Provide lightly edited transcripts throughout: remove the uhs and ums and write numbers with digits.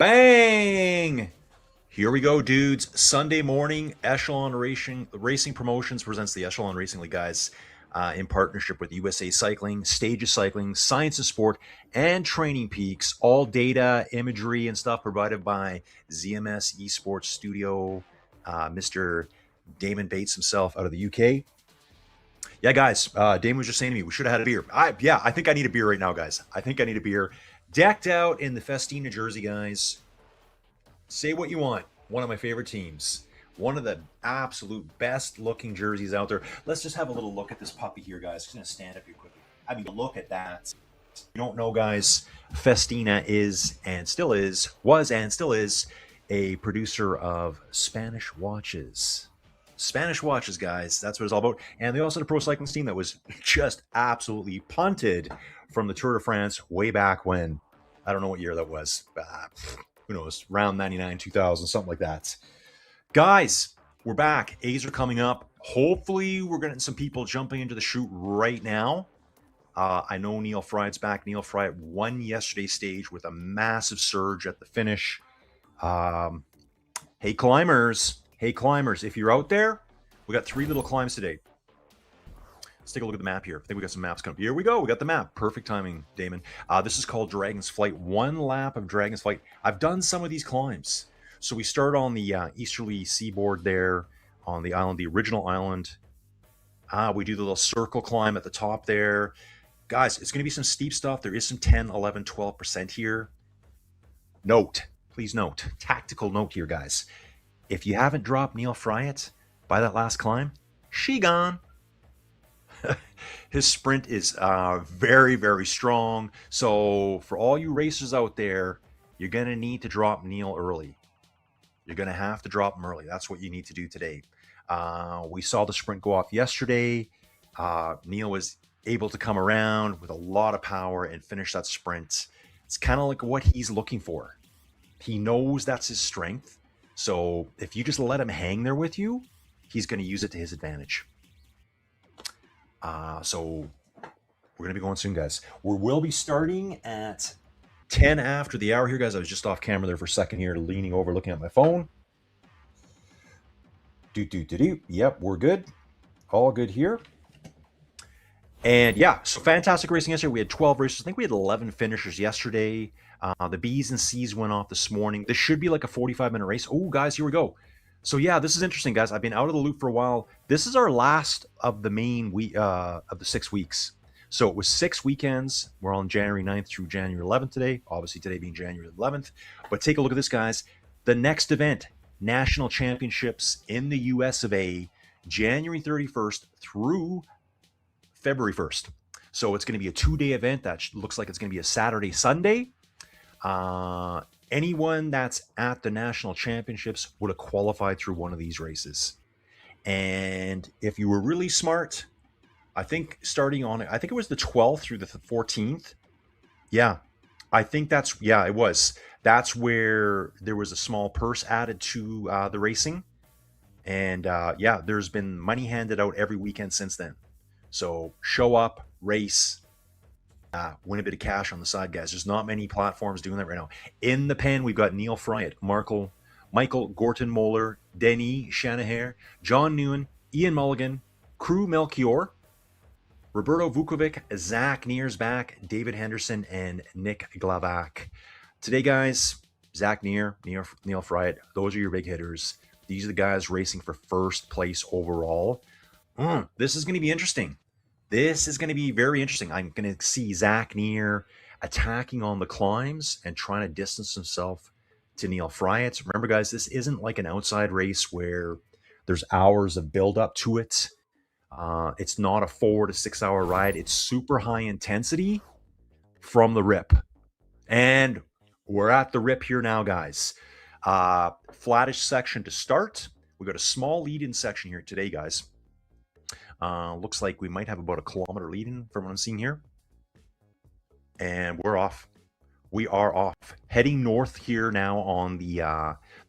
Bang! Here we go, dudes. Sunday morning, Echelon Racing Promotions presents the Echelon Racing League, guys, in partnership with USA Cycling, Stages Cycling, Science of Sport, and Training Peaks. All data, imagery, and stuff provided by ZMS Esports Studio, Mr. Damon Bates himself out of the UK. Yeah, guys, Damon was just saying to me, we should have had a beer. I think I need a beer right now, guys. I think I need a beer. Decked out in the Festina jersey, guys. Say what you want. One of my favorite teams. One of the absolute best looking jerseys out there. Let's just have a little look at this puppy here, guys. I'm going to stand up here quickly. I mean, look at that. You don't know, guys, Festina was and still is a producer of Spanish watches. Spanish watches, guys. That's what it's all about. And they also had a pro cycling team that was just absolutely punted from the Tour de France way back when. I don't know what year that was. Who knows? Round 99, 2000, something like that. Guys, we're back. A's are coming up. Hopefully, we're getting some people jumping into the chute right now. I know Neil Fry's back. Neil Fry won yesterday's stage with a massive surge at the finish. Hey, climbers. If you're out there, we got 3 little climbs today. Let's take a look at the map here. I think we got some maps coming up. Here we go. We got the map. Perfect timing, Damon. This is called Dragon's Flight. 1 lap of Dragon's Flight. I've done some of these climbs. So we start on the easterly seaboard there on the island, the original island. We do the little circle climb at the top there. Guys, it's going to be some steep stuff. There is some 10, 11, 12% here. Please note, tactical note here, guys. If you haven't dropped Neil Fryett by that last climb, she gone. His sprint is very, very strong. So for all you racers out there, you're going to need to drop Neil early. You're going to have to drop him early. That's what you need to do today. We saw the sprint go off yesterday. Neil was able to come around with a lot of power and finish that sprint. It's kind of like what he's looking for. He knows that's his strength. So if you just let him hang there with you, he's going to use it to his advantage. So we're going to be going soon, guys. We will be starting at 10 after the hour here, guys. I was just off camera there for a second here, leaning over, looking at my phone. Yep, we're good. All good here. And yeah, so fantastic racing yesterday. We had 12 races. I think we had 11 finishers yesterday. The B's and C's went off this morning. This should be like a 45-minute race. Oh, guys, here we go. So yeah, this is interesting, guys. I've been out of the loop for a while. This is our last of the main week of the 6 weeks. So it was 6 weekends. We're on January 9th through January 11th today. Obviously today being January 11th. But take a look at this, guys. The next event, National Championships in the US of A, January 31st through February 1st. So it's going to be a 2-day event that looks like it's going to be a Saturday, Sunday. Anyone that's at the national championships would have qualified through one of these races. And if you were really smart, I think starting on, I think it was the 12th through the 14th. Yeah, I think it was. That's where there was a small purse added to the racing. And yeah, there's been money handed out every weekend since then. So show up, race, win a bit of cash on the side, guys. There's not many platforms doing that right now. In the pen, we've got Neil Fryett, Michael Gorton-Moller, Denis Shanaher, John Newen, Ian Mulligan, Crew Melchior, Roberto Vukovic, Zach Neersback, David Henderson, and Nick Glavak. Today, guys, Zach Neil Fryett, those are your big hitters. These are the guys racing for first place overall. This is going to be interesting. This is going to be very interesting. I'm going to see Zach Neer attacking on the climbs and trying to distance himself to Neil Fryett. Remember, guys, this isn't like an outside race where there's hours of build up to it. It's not a 4 to 6 hour ride. It's super high intensity from the rip. And we're at the rip here now, guys. Flattish section to start. We got a small lead-in section here today, guys. Looks like we might have about a kilometer lead-in from what I'm seeing here. And we're off. We are off. Heading north here now on the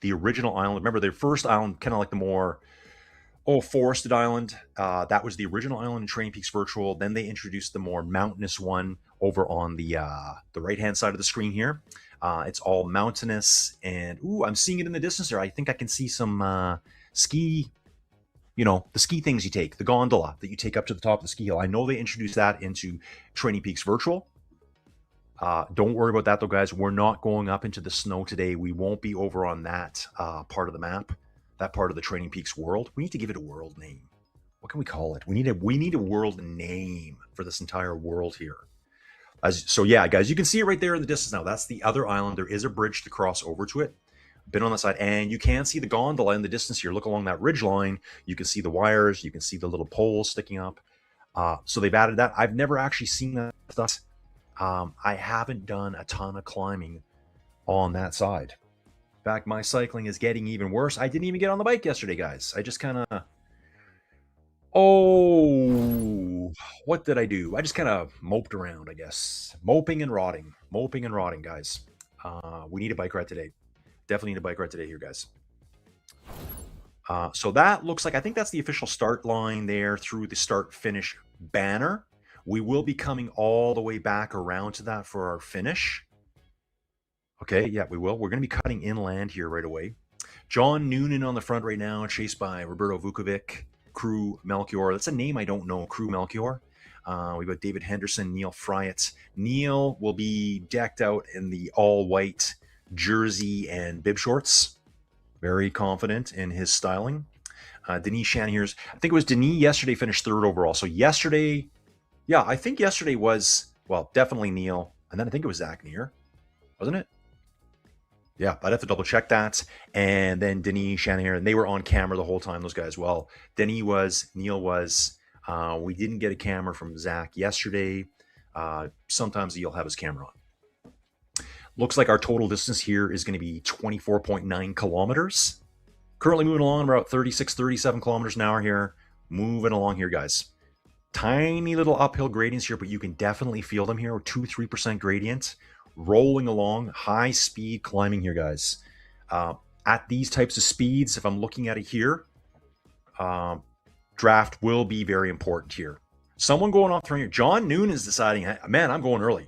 original island. Remember, the first island, kind of like the more Oh, Forested Island. That was the original island in Training Peaks Virtual. Then they introduced the more mountainous one over on the right hand side of the screen here. It's all mountainous, and ooh, I'm seeing it in the distance there. I think I can see some ski. The ski things you take, the gondola that you take up to the top of the ski hill. I know they introduced that into Training Peaks Virtual. Don't worry about that though, guys. We're not going up into the snow today. We won't be over on that part of the map, that part of the Training Peaks world. We need to give it a world name. What can we call it? We need a world name for this entire world here. So yeah, guys, you can see it right there in the distance now. That's the other island. There is a bridge to cross over to it. Been on the side, and you can see the gondola in the distance here. Look along that ridge line. You can see the wires. You can see the little poles sticking up. So they've added that. I've never actually seen that stuff. I haven't done a ton of climbing on that side. In fact, my cycling is getting even worse. I didn't even get on the bike yesterday, guys. I just kind of... Oh, what did I do? I just kind of moped around, I guess. Moping and rotting, guys. We need a bike ride today. Definitely need a bike ride today here, guys. So that looks like, I think that's the official start line there through the start finish banner. We will be coming all the way back around to that for our finish. Okay, yeah, we will. We're going to be cutting inland here right away. John Noonan on the front right now, chased by Roberto Vukovic, Crew Melchior. That's a name I don't know, Crew Melchior. We've got David Henderson, Neil Fryatt. Neil will be decked out in the all-white jersey and bib shorts. Very confident in his styling. Denis Shanahere's, I think it was Denis yesterday finished third overall. So yesterday, yeah, I think yesterday was, well, definitely Neil. And then I think it was Zach Neer, wasn't it? Yeah, I'd have to double check that. And then Denis Shanahere, and they were on camera the whole time, those guys. Well, Denis was, Neil was. We didn't get a camera from Zach yesterday. Sometimes he'll have his camera on. Looks like our total distance here is going to be 24.9 kilometers. Currently moving along about 36, 37 kilometers an hour here. Moving along here, guys. Tiny little uphill gradients here, but you can definitely feel them here. 2-3% gradient. Rolling along, high speed climbing here, guys. At these types of speeds, if I'm looking at it here, draft will be very important here. Someone going off here. John Noonan is deciding, man, I'm going early.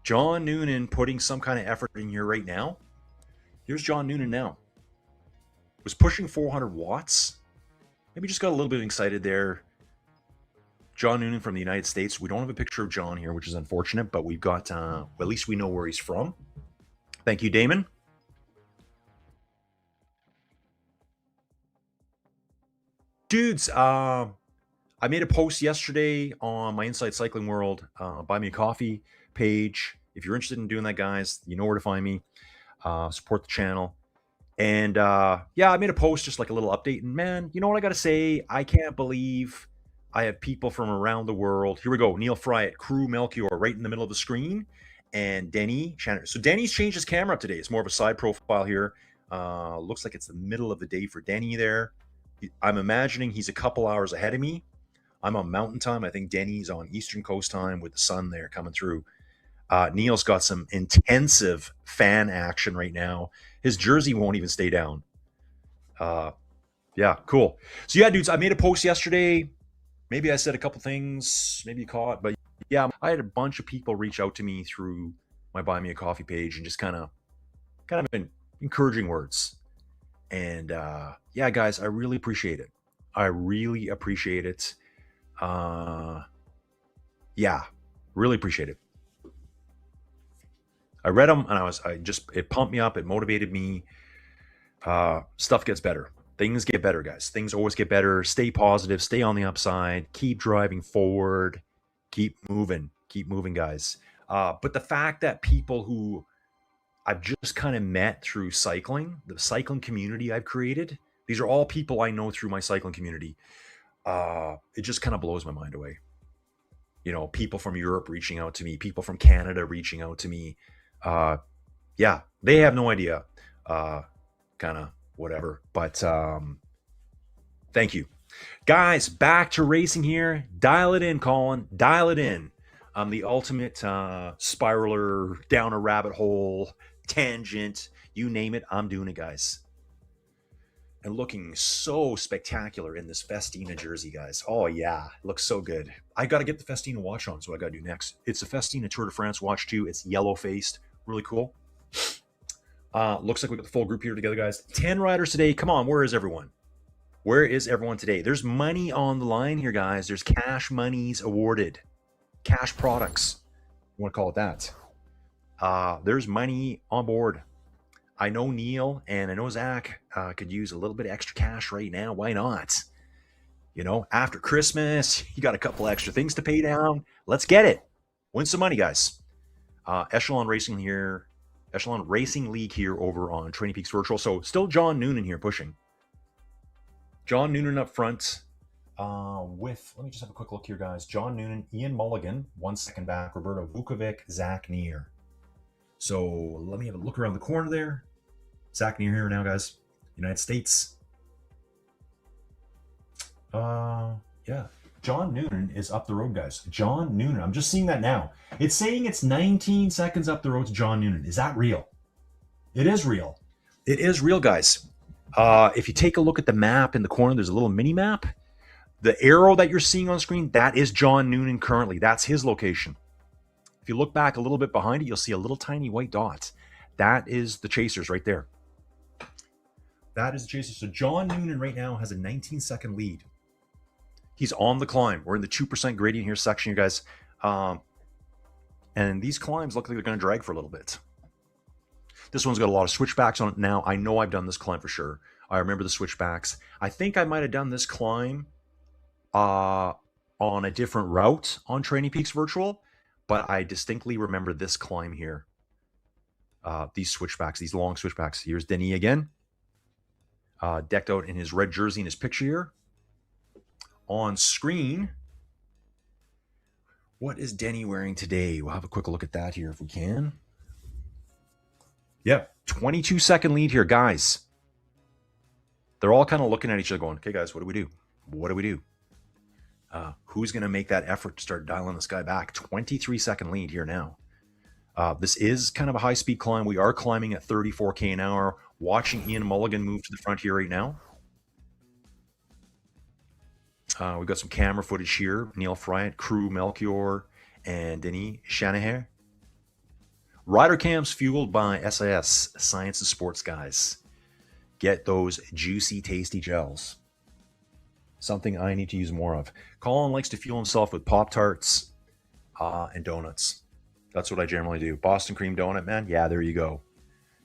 John Noonan putting some kind of effort in here right now. Here's John Noonan now. Was pushing 400 watts. Maybe just got a little bit excited there. John Noonan from the United States. We don't have a picture of John here, which is unfortunate, but we've got, at least we know where he's from. Thank you, Damon. Dudes, I made a post yesterday on my Inside Cycling World Buy Me a Coffee page. If you're interested in doing that, guys, you know where to find me. Support the channel. And yeah, I made a post, just like a little update. And man, you know what I got to say? I can't believe I have people from around the world. Here we go. Neil Fryatt, Crew Melchior, right in the middle of the screen. And Denny Shannon. So Denny's changed his camera up today. It's more of a side profile here. Looks like it's the middle of the day for Denny there. I'm imagining he's a couple hours ahead of me. I'm on mountain time. I think Denny's on Eastern Coast time with the sun there coming through. Neil's got some intensive fan action right now. His jersey won't even stay down. Yeah, cool. So yeah, dudes, I made a post yesterday. Maybe I said a couple things, maybe you caught, but yeah, I had a bunch of people reach out to me through my Buy Me a Coffee page and just kind of encouraging words. And yeah, guys, I really appreciate it. I really appreciate it. Yeah, really appreciate it. I read them and it pumped me up. It motivated me. Stuff gets better. Things get better, guys. Things always get better. Stay positive. Stay on the upside. Keep driving forward. Keep moving, guys. But the fact that people who I've just kind of met through cycling, the cycling community I've created, these are all people I know through my cycling community. It just kind of blows my mind away. You know, people from Europe reaching out to me, people from Canada reaching out to me. Yeah, they have no idea. Kind of whatever. But thank you. Guys, back to racing here. Dial it in, Colin. Dial it in. I'm the ultimate spiraler, down a rabbit hole, tangent. You name it, I'm doing it, guys. and looking so spectacular in this Festina jersey, guys. Oh yeah, looks so good. I got to get the Festina watch on, so I got to do next. It's a Festina Tour de France watch too. It's yellow faced, really cool. Looks like we got the full group here together, guys. 10 riders today. Come on, where is everyone? Where is everyone today? There's money on the line here, guys. There's cash monies awarded, cash products. You want to call it that? There's money on board. I know Neil and I know Zach could use a little bit of extra cash right now. Why not? You know, after Christmas, you got a couple extra things to pay down. Let's get it. Win some money, guys. Echelon Racing League here over on Training Peaks Virtual. So still John Noonan here pushing. John Noonan up front let me just have a quick look here, guys. John Noonan, Ian Mulligan, 1 second back, Roberto Vukovic, Zach Neer. So let me have a look around the corner there. Zach Neer here now, guys. United States. Yeah. John Noonan is up the road, guys. John Noonan. I'm just seeing that now. It's saying it's 19 seconds up the road to John Noonan. Is that real? It is real. It is real, guys. If you take a look at the map in the corner, there's a little mini map. The arrow that you're seeing on screen, that is John Noonan currently. That's his location. If you look back a little bit behind it, you'll see a little tiny white dot. That is the chasers right there. That is the chasers. So John Noonan right now has a 19-second lead. He's on the climb. We're in the 2% gradient here section, you guys. And these climbs look like they're going to drag for a little bit. This one's got a lot of switchbacks on it now. I know I've done this climb for sure. I remember the switchbacks. I think I might have done this climb on a different route on Training Peaks Virtual, but I distinctly remember this climb here. These switchbacks, these long switchbacks. Here's Denis again, decked out in his red jersey in his picture here. On screen, what is Denny wearing today? We'll have a quick look at that here if we can. Yep, 22-second lead here, guys. They're all kind of looking at each other going, okay, guys, what do we do? What do we do? Who's going to make that effort to start dialing this guy back? 23-second lead here now. This is kind of a high-speed climb. We are climbing at 34K an hour. Watching Ian Mulligan move to the front here right now. We've got some camera footage here. Neil Friant, Crew Melchior, and Denis Shanahan. Rider cams fueled by SIS, Science and Sports, guys. Get those juicy, tasty gels. Something I need to use more of. Colin likes to fuel himself with Pop-Tarts and donuts. That's what I generally do. Boston cream donut, man. Yeah, there you go.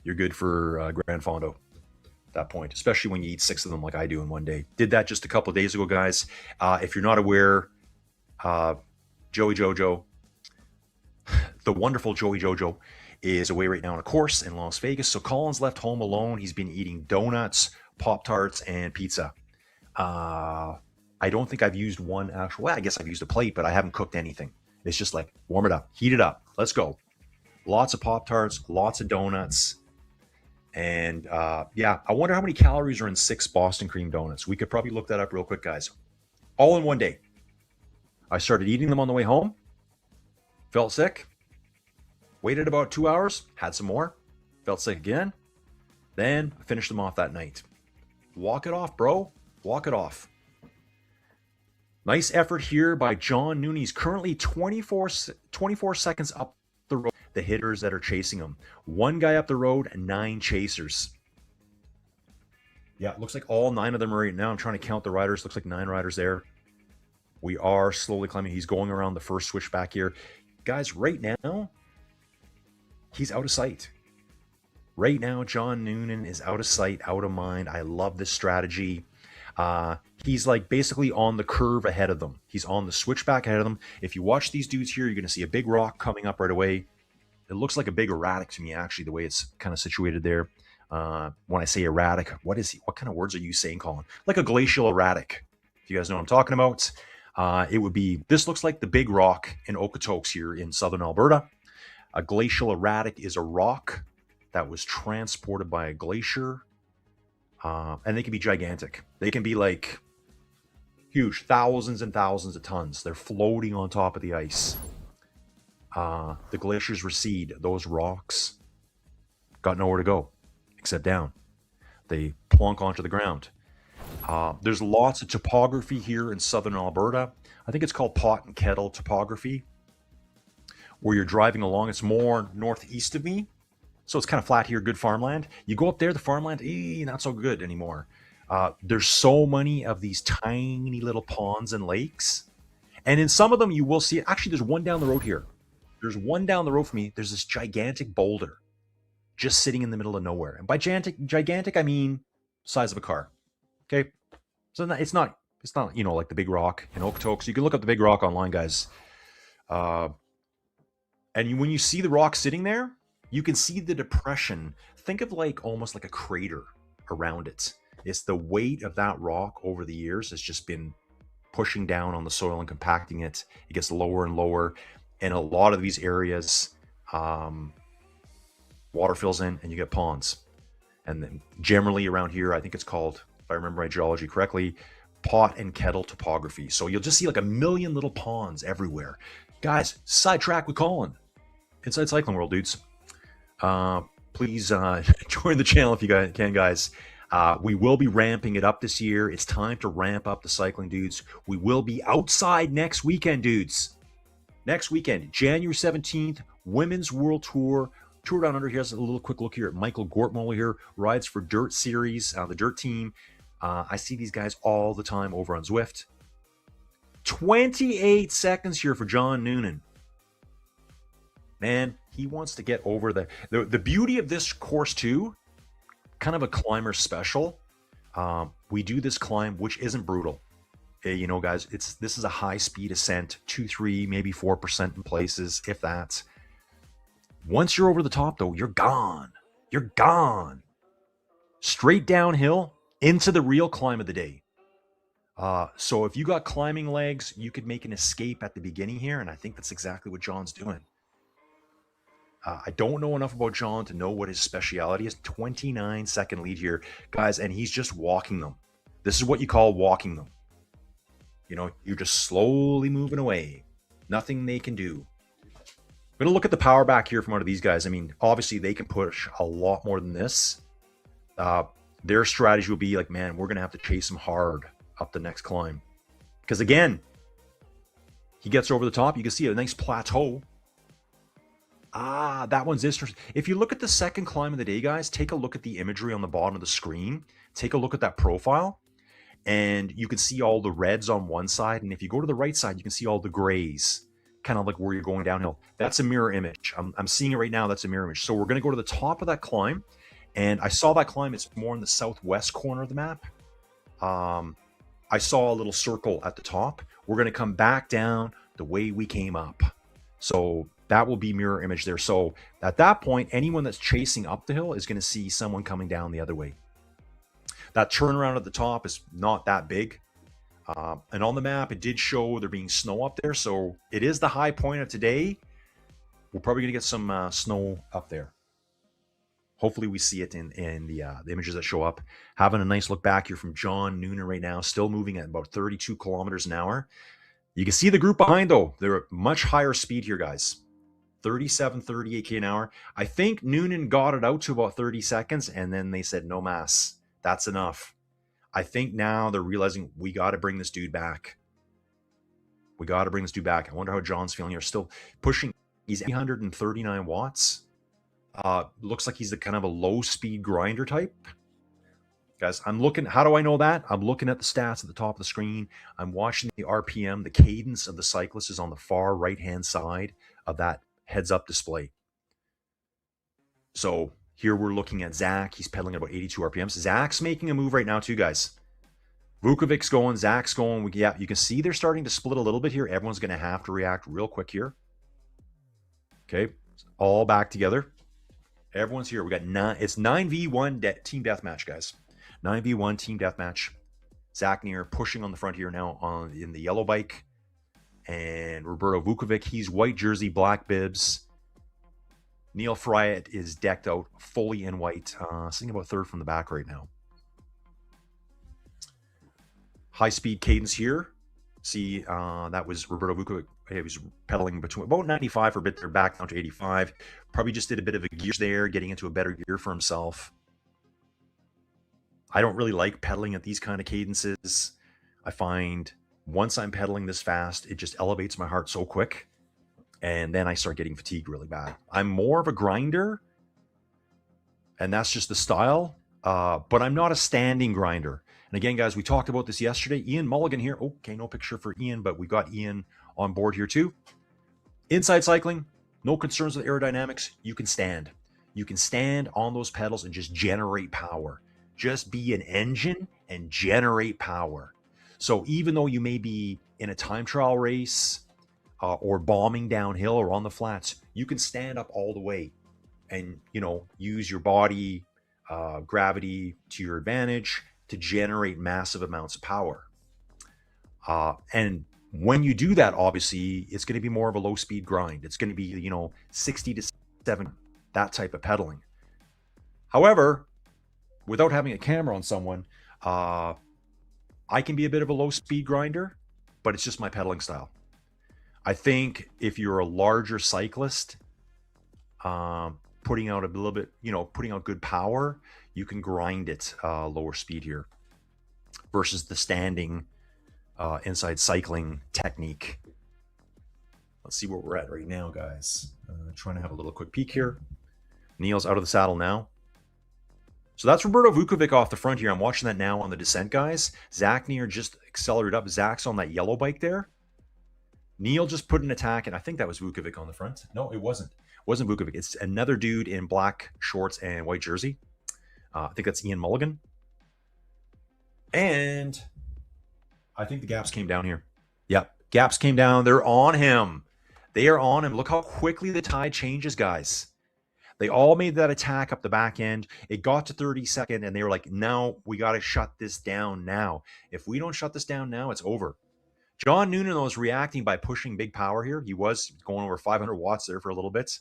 You're good for Grand Fondo at that point, especially when you eat 6 of them like I do in one day. Did that just a couple of days ago, guys. If you're not aware, Joey Jojo, the wonderful Joey Jojo, is away right now on a course in Las Vegas. So Colin's left home alone. He's been eating donuts, Pop-Tarts, and pizza. I don't think I've used one actual, well, I guess I've used a plate, but I haven't cooked anything. It's just like, warm it up, heat it up, let's go. Lots of Pop-Tarts, lots of donuts. And yeah, I wonder how many calories are in 6 Boston cream donuts. We could probably look that up real quick, guys. All in one day. I started eating them on the way home. Felt sick. Waited about 2 hours. Had some more. Felt sick again. Then I finished them off that night. Walk it off, bro. Walk it off. Nice effort here by John Noonan. He's currently 24 seconds up the road. The hitters that are chasing him. 1 guy up the road and 9 chasers. Yeah, it looks like all 9 of them are right now. I'm trying to count the riders. Looks like 9 riders there. We are slowly climbing. He's going around the first switchback here. Guys, right now, he's out of sight. Right now, John Noonan is out of sight, out of mind. I love this strategy. He's like basically on the curve ahead of them. He's on the switchback ahead of them. If you watch these dudes here, you're going to see a big rock coming up right away. It looks like a big erratic to me, actually, the way it's kind of situated there. When I say erratic, what kind of words are you saying, Colin? Like a glacial erratic. If you guys know what I'm talking about, it would be, this looks like the big rock in Okotoks here in southern Alberta. A glacial erratic is a rock that was transported by a glacier. And they can be gigantic. They can be like huge, thousands and thousands of tons. They're floating on top of the ice. The glaciers recede. Those rocks got nowhere to go except down. They plunk onto the ground. There's lots of topography here in southern Alberta. I think it's called pot and kettle topography, where you're driving along. It's more northeast of me. So it's kind of flat here, good farmland. You go up there, the farmland, not so good anymore. There's so many of these tiny little ponds and lakes. And in some of them, you will see, actually, there's one down the road here. There's one down the road from me. There's this gigantic boulder just sitting in the middle of nowhere. And by gigantic, I mean size of a car. Okay. So it's not, like the Big Rock in Okotoks. You can look up the Big Rock online, guys. And when you see the rock sitting there, you can see the depression. Think of almost like a crater around it. It's the weight of that rock over the years has just been pushing down on the soil and compacting it. It gets lower and lower. And a lot of these areas, water fills in and you get ponds. And then generally around here, I think it's called, if I remember my geology correctly, pot and kettle topography. So you'll just see a million little ponds everywhere. Guys, sidetrack with Colin. Inside Cycling World, dudes. Please join the channel if you guys can, guys. We will be ramping it up this year. It's time to ramp up the cycling, dudes. We will be outside next weekend, dudes. Next weekend, January 17th, Women's World Tour. Tour Down Under. Here's a little quick look here at Michael Gortmola here. Rides for Dirt Series, the Dirt team. I see these guys all the time over on Zwift. 28 seconds here for John Noonan. Man, he wants to get over the beauty of this course too, kind of a climber special. We do this climb, which isn't brutal. Guys, this is a high speed ascent, 2, 3, maybe 4% in places, if that. Once you're over the top though, you're gone. You're gone. Straight downhill into the real climb of the day. So if you got climbing legs, you could make an escape at the beginning here, and I think that's exactly what John's doing. I don't know enough about John to know what his speciality is. 29-second lead here, guys, and he's just walking them. This is what you call walking them. You're just slowly moving away. Nothing they can do. I'm going to look at the power back here from one of these guys. I mean, obviously they can push a lot more than this. Their strategy will be man, we're going to have to chase him hard up the next climb. Because again, he gets over the top. You can see a nice plateau. That one's interesting. If you look at the second climb of the day, guys, take a look at the imagery on the bottom of the screen. Take a look at that profile. And you can see all the reds on one side. And if you go to the right side, you can see all the grays, kind of like where you're going downhill. That's a mirror image. I'm seeing it right now. That's a mirror image. So we're going to go to the top of that climb. And I saw that climb. It's more in the southwest corner of the map. I saw a little circle at the top. We're going to come back down the way we came up. So that will be mirror image there. So at that point, anyone that's chasing up the hill is going to see someone coming down the other way. That turnaround at the top is not that big. And on the map, it did show there being snow up there. So it is the high point of today. We're probably going to get some snow up there. Hopefully we see it in the images that show up. Having a nice look back here from John Noonan right now. Still moving at about 32 kilometers an hour. You can see the group behind, though. They're at much higher speed here, guys. 37, 38K an hour. I think Noonan got it out to about 30 seconds, and then they said, no mas. That's enough. I think now they're realizing we got to bring this dude back. We got to bring this dude back. I wonder how John's feeling here. Still pushing. He's 839 watts. Looks like he's the kind of a low-speed grinder type. Guys, I'm looking. How do I know that? I'm looking at the stats at the top of the screen. I'm watching the RPM. The cadence of the cyclist is on the far right-hand side of that heads-up display. So here we're looking at Zach. He's pedaling at about 82 RPMs. Zach's making a move right now too, guys. Vukovic's going. Zach's going. Yeah, you can see they're starting to split a little bit here. Everyone's going to have to react real quick here. Okay, all back together. Everyone's here. We got it's 9v1 team deathmatch, guys. 9v1 team deathmatch. Zach Neer pushing on the front here now in the yellow bike. And Roberto Vukovic, he's white jersey, black bibs. Neil Friat is decked out fully in white. Sitting about third from the back right now. High speed cadence here. See, that was Roberto Vukovic. He was pedaling between about 95 for a bit there, back down to 85. Probably just did a bit of a gear there, getting into a better gear for himself. I don't really like pedaling at these kind of cadences. I find once I'm pedaling this fast, it just elevates my heart so quick. And then I start getting fatigued really bad. I'm more of a grinder, and that's just the style. But I'm not a standing grinder. And again, guys, we talked about this yesterday. Ian Mulligan here. Okay, no picture for Ian, but we got Ian on board here too. Inside cycling, no concerns with aerodynamics. You can stand. You can stand on those pedals and just generate power. Just be an engine and generate power. So even though you may be in a time trial race or bombing downhill or on the flats, you can stand up all the way and, use your body gravity to your advantage to generate massive amounts of power. And when you do that, obviously, it's going to be more of a low speed grind. It's going to be, 60 to 70, that type of pedaling. However, without having a camera on someone, I can be a bit of a low speed grinder, but it's just my pedaling style. I think if you're a larger cyclist, putting out a little bit, putting out good power, you can grind it lower speed here versus the standing inside cycling technique. Let's see where we're at right now, guys. Trying to have a little quick peek here. Neil's out of the saddle now. So that's Roberto Vukovic off the front here. I'm watching that now on the descent, guys. Zach Neer just accelerated up. Zach's on that yellow bike there. Neil just put an attack, and I think that was Vukovic on the front. No, it wasn't. It wasn't Vukovic. It's another dude in black shorts and white jersey. I think that's Ian Mulligan. And I think the gaps came down here. Yep, gaps came down. They're on him. They are on him. Look how quickly the tide changes, guys. They all made that attack up the back end. It got to 32nd, and they were like, no, we got to shut this down now. If we don't shut this down now, it's over. John Noonan was reacting by pushing big power here. He was going over 500 watts there for a little bit,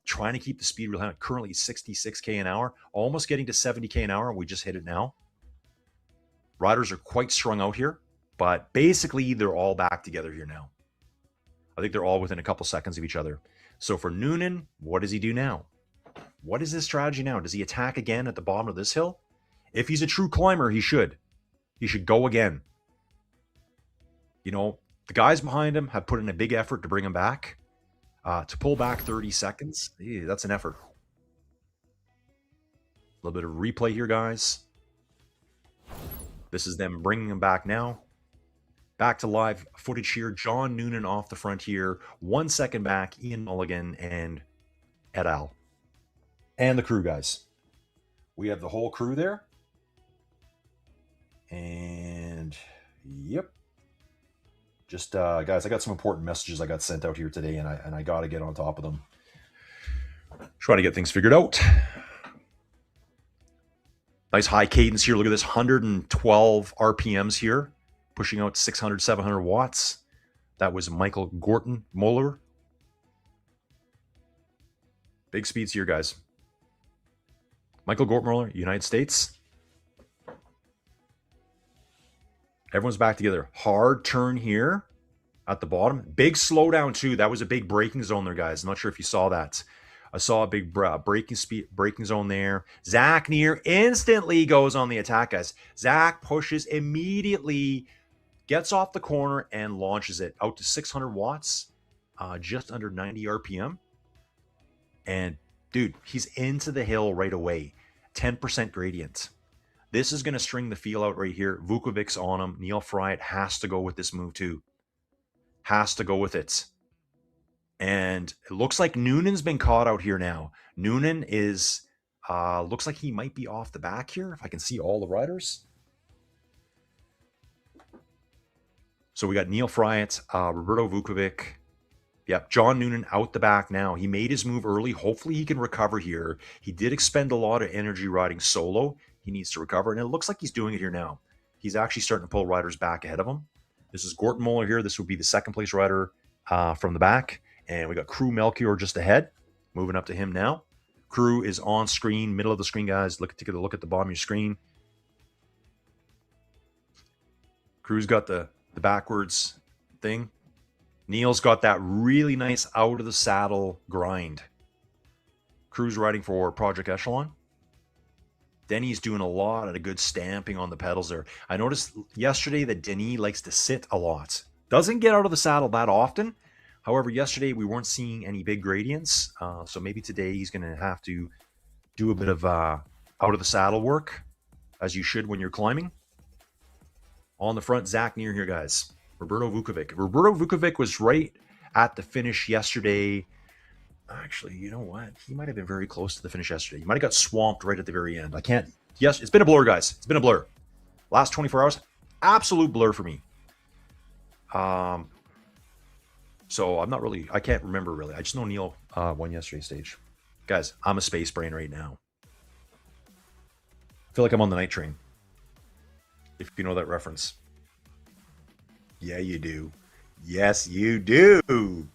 trying to keep the speed real high. Currently 66K an hour, almost getting to 70K an hour. We just hit it now. Riders are quite strung out here, but basically they're all back together here now. I think they're all within a couple seconds of each other. So for Noonan, what does he do now? What is his strategy now? Does he attack again at the bottom of this hill? If he's a true climber, he should. He should go again. The guys behind him have put in a big effort to bring him back. To pull back 30 seconds, that's an effort. A little bit of replay here, guys. This is them bringing him back now. Back to live footage here. John Noonan off the front here. 1 second back, Ian Mulligan and et al. And the crew, guys. We have the whole crew there. And, yep. Just, guys, I got some important messages I got sent out here today, and I got to get on top of them. Try to get things figured out. Nice high cadence here. Look at this, 112 RPMs here, pushing out 600, 700 watts. That was Michael Gorton Moeller. Big speeds here, guys. Michael Gorton Moeller, United States. Everyone's back together. Hard turn here at the bottom. Big slowdown too. That was a big braking zone there, guys. I'm not sure if you saw that. I saw a big braking zone there. Zach Neer instantly goes on the attack, guys. Zach pushes immediately, gets off the corner and launches it out to 600 watts, just under 90 RPM. And dude, he's into the hill right away. 10% gradient. This is going to string the feel out right here. Vukovic's on him. Neil Friat has to go with this move too. Has to go with it. And it looks like Noonan's been caught out here now. Noonan is, looks like he might be off the back here, if I can see all the riders. So we got Neil Friat, Roberto Vukovic. Yep, John Noonan out the back now. He made his move early. Hopefully he can recover here. He did expend a lot of energy riding solo. He needs to recover, and it looks like he's doing it here now. He's actually starting to pull riders back ahead of him. This is Gorton Moeller here. This would be the second place rider from the back. And we got Crew Melchior just ahead, moving up to him now. Crew is on screen, middle of the screen, guys. Take a look at the bottom of your screen. Crew's got the backwards thing. Neil's got that really nice out of the saddle grind. Crew's riding for Project Echelon. Denny's doing a lot of good stamping on the pedals there. I noticed yesterday that Denny likes to sit a lot. Doesn't get out of the saddle that often. However, yesterday we weren't seeing any big gradients. So maybe today he's going to have to do a bit of out of the saddle work, as you should when you're climbing. On the front, Zach Neer here, guys. Roberto Vukovic. Roberto Vukovic was right at the finish yesterday. Actually, you know what? He might have been very close to the finish yesterday. He might have got swamped right at the very end. I can't. Yes, it's been a blur, guys. It's been a blur. Last 24 hours, absolute blur for me. So I'm not really. I can't remember really. I just know Neil won yesterday's stage. Guys, I'm a space brain right now. I feel like I'm on the night train. If you know that reference. Yeah, you do. Yes, you do.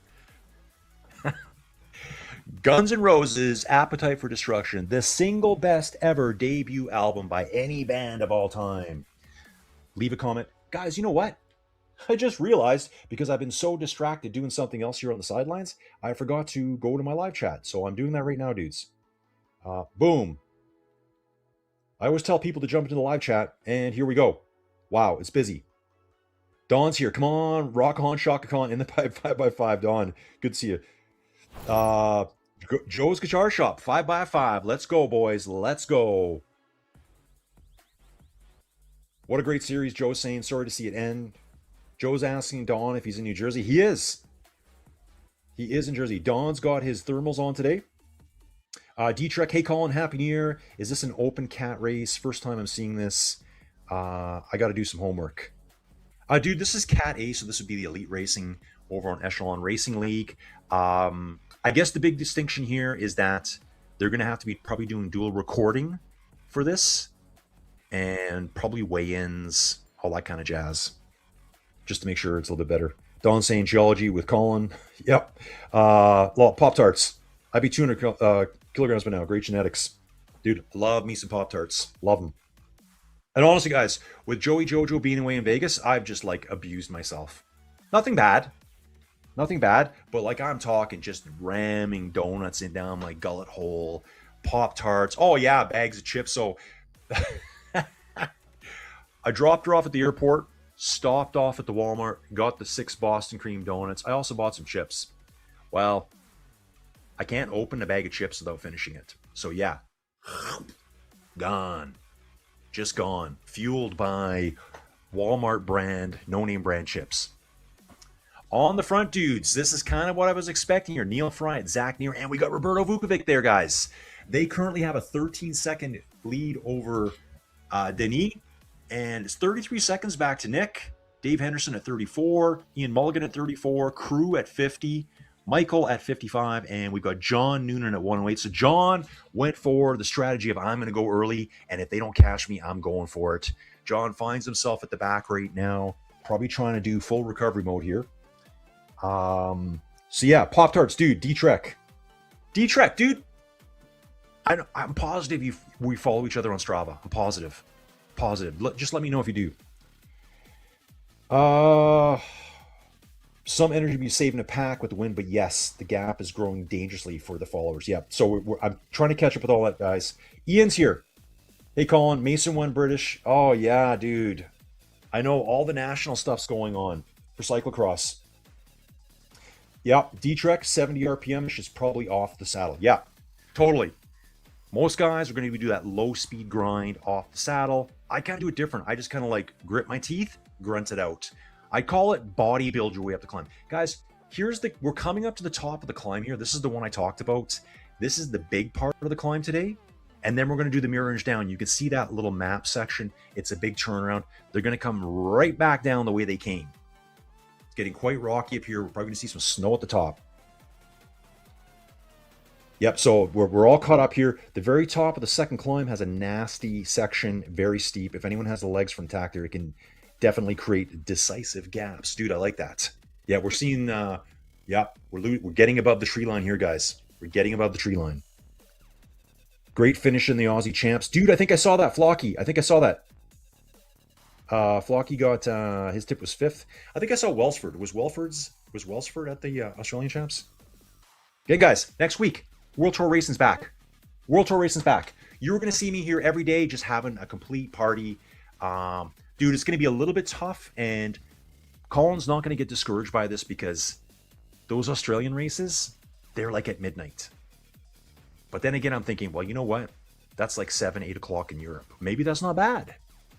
Guns N' Roses' Appetite for Destruction, the single best ever debut album by any band of all time. Leave a comment. Guys, you know what? I just realized, because I've been so distracted doing something else here on the sidelines, I forgot to go to my live chat. So I'm doing that right now, dudes. Boom. I always tell people to jump into the live chat, and here we go. Wow, it's busy. Don's here. Come on, rock on, Shaka Khan in the 5x5. Don, good to see you. Joe's Guitar Shop, 5x5. Let's go, boys. Let's go. What a great series. Joe's saying, sorry to see it end. Joe's asking Don if he's in New Jersey. He is. He is in Jersey. Don's got his thermals on today. D-Trek, hey Colin, Happy New Year. Is this an open cat race? First time I'm seeing this. I got to do some homework. Dude, this is Cat A, so this would be the elite racing over on Echelon Racing League. I guess the big distinction here is that they're going to have to be probably doing dual recording for this, and probably weigh-ins, all that kind of jazz, just to make sure it's a little bit better. Don saying geology with Colin. Yep. Pop-Tarts. I'd be 200 kilograms by now. Great genetics. Dude, love me some Pop-Tarts. Love them. And honestly, guys, with Joey Jojo being away in Vegas, I've just, like, abused myself. Nothing bad, but, like, I'm talking just ramming donuts in down my gullet hole, Pop-Tarts. Oh, yeah, bags of chips. So I dropped her off at the airport, stopped off at the Walmart, got the 6 Boston cream donuts. I also bought some chips. Well, I can't open a bag of chips without finishing it. So, yeah, gone. Just gone. Fueled by Walmart brand, no-name brand chips. On the front, dudes, this is kind of what I was expecting here. Neil Fry, Zach Neer, and we got Roberto Vukovic there, guys. They currently have a 13-second lead over Denis, and it's 33 seconds back to Nick. Dave Henderson at 34, Ian Mulligan at 34, Crew at 50, Michael at 55, and we've got John Noonan at 108. So John went for the strategy of I'm going to go early, and if they don't catch me, I'm going for it. John finds himself at the back right now, probably trying to do full recovery mode here. So yeah, Pop-Tarts, dude, D-Trek, dude. I'm positive we follow each other on Strava. I'm positive. Just let me know if you do. Some energy to be saved in a pack with the win, but yes, the gap is growing dangerously for the followers. Yeah, so I'm trying to catch up with all that, guys. Ian's here. Hey, Colin, Mason won British. Oh, yeah, dude. I know all the national stuff's going on for cyclocross. Yeah, D-Trek, 70 RPM is probably off the saddle. Yeah, totally. Most guys are going to do that low-speed grind off the saddle. I kind of do it different. I just kind of like grit my teeth, grunt it out. I call it bodybuild your way up the climb. Guys, we're coming up to the top of the climb here. This is the one I talked about. This is the big part of the climb today. And then we're going to do the mirror image down. You can see that little map section. It's a big turnaround. They're going to come right back down the way they came. It's getting quite rocky up here. We're probably going to see some snow at the top. Yep, so we're all caught up here. The very top of the second climb has a nasty section, very steep. If anyone has the legs from tack there, it can definitely create decisive gaps. Dude, I like that. Yeah, we're seeing, we're getting above the tree line here, guys. We're getting above the tree line. Great finish in the Aussie champs. Dude, I think I saw that, Flocky. I think I saw that. Flocky got, his tip was 5th. I think I saw Welsford. Was Welsford at the Australian champs? Okay, guys, next week, World Tour Racing's back. You're going to see me here every day just having a complete party. Dude, it's going to be a little bit tough, and Colin's not going to get discouraged by this because those Australian races, they're like at midnight. But then again, I'm thinking, well, you know what? That's like 7, 8 o'clock in Europe. Maybe that's not bad.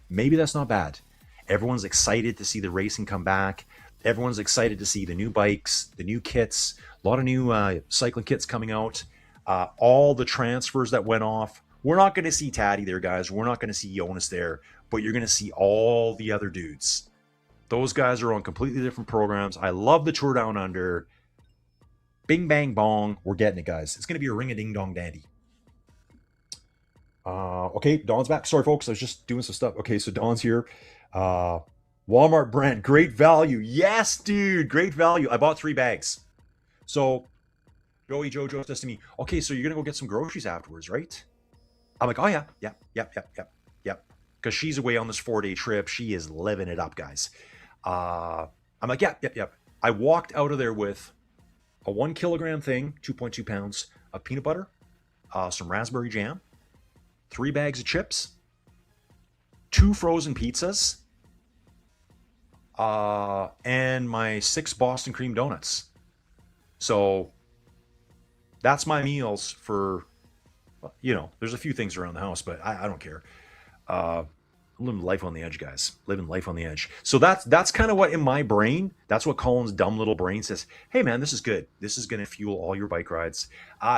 Maybe that's not bad. Everyone's excited to see the racing come back. Everyone's excited to see the new bikes, the new kits, a lot of new cycling kits coming out, all the transfers that went off. We're not going to see Taddy there, guys. We're not going to see Jonas there, but you're going to see all the other dudes. Those guys are on completely different programs. I love the Tour Down Under. Bing, bang, bong. We're getting it, guys. It's going to be a ring-a-ding-dong dandy. Okay, Don's back. Sorry, folks. I was just doing some stuff. Okay, so Don's here. Walmart brand. Great value. Yes, dude. Great value. I bought 3 bags. So, Jojo says to me, okay, so you're going to go get some groceries afterwards, right? I'm like, oh, yeah. Because she's away on this 4-day trip. She is living it up, guys. I'm like, yep. I walked out of there with a 1 kilogram thing, 2.2 pounds of peanut butter, some raspberry jam, 3 bags of chips, 2 frozen pizzas, and my 6 Boston cream donuts. So that's my meals for, there's a few things around the house, but I don't care. I'm living life on the edge, guys. Living life on the edge. So that's kind of what in my brain, that's what Colin's dumb little brain says. Hey man, this is good. This is going to fuel all your bike rides.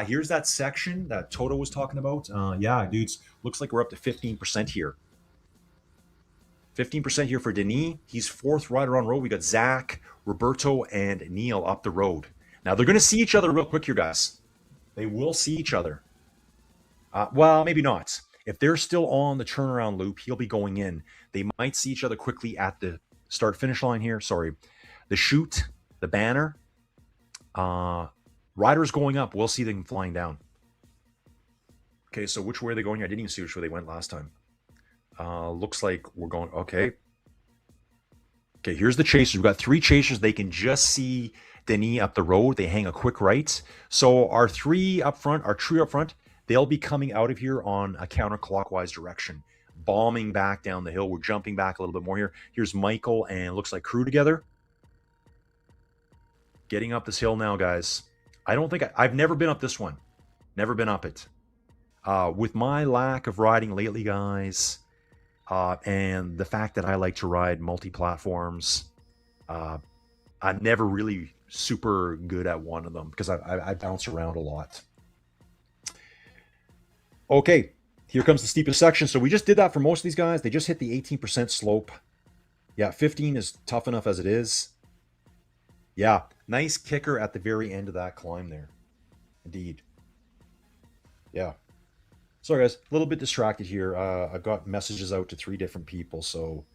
Here's that section that Toto was talking about. Yeah, dudes, looks like we're up to 15% here. 15% here for Denis. He's 4th rider on road. We got Zach, Roberto, and Neil up the road. Now they're going to see each other real quick here, guys. They will see each other. Well, maybe not. If they're still on the turnaround loop, he'll be going in. They might see each other quickly at the start-finish line here. Sorry. The chute, the banner. Riders going up. We'll see them flying down. Okay, so which way are they going here? I didn't even see which way they went last time. Looks like we're going... Okay, here's the chasers. We've got 3 chasers. They can just see Denis up the road. They hang a quick right. So our 3 up front, they'll be coming out of here on a counterclockwise direction, bombing back down the hill. We're jumping back a little bit more here. Here's Michael and looks like crew together. Getting up this hill now, guys. I don't think I've never been up this one. Never been up it. With my lack of riding lately, guys, and the fact that I like to ride multi-platforms, I'm never really super good at one of them because I bounce around a lot. Okay, here comes the steepest section. So we just did that for most of these guys. They just hit the 18% slope. Yeah, 15 is tough enough as it is. Yeah, nice kicker at the very end of that climb there. Indeed. Yeah. Sorry, guys. A little bit distracted here. I've got messages out to 3 different people, so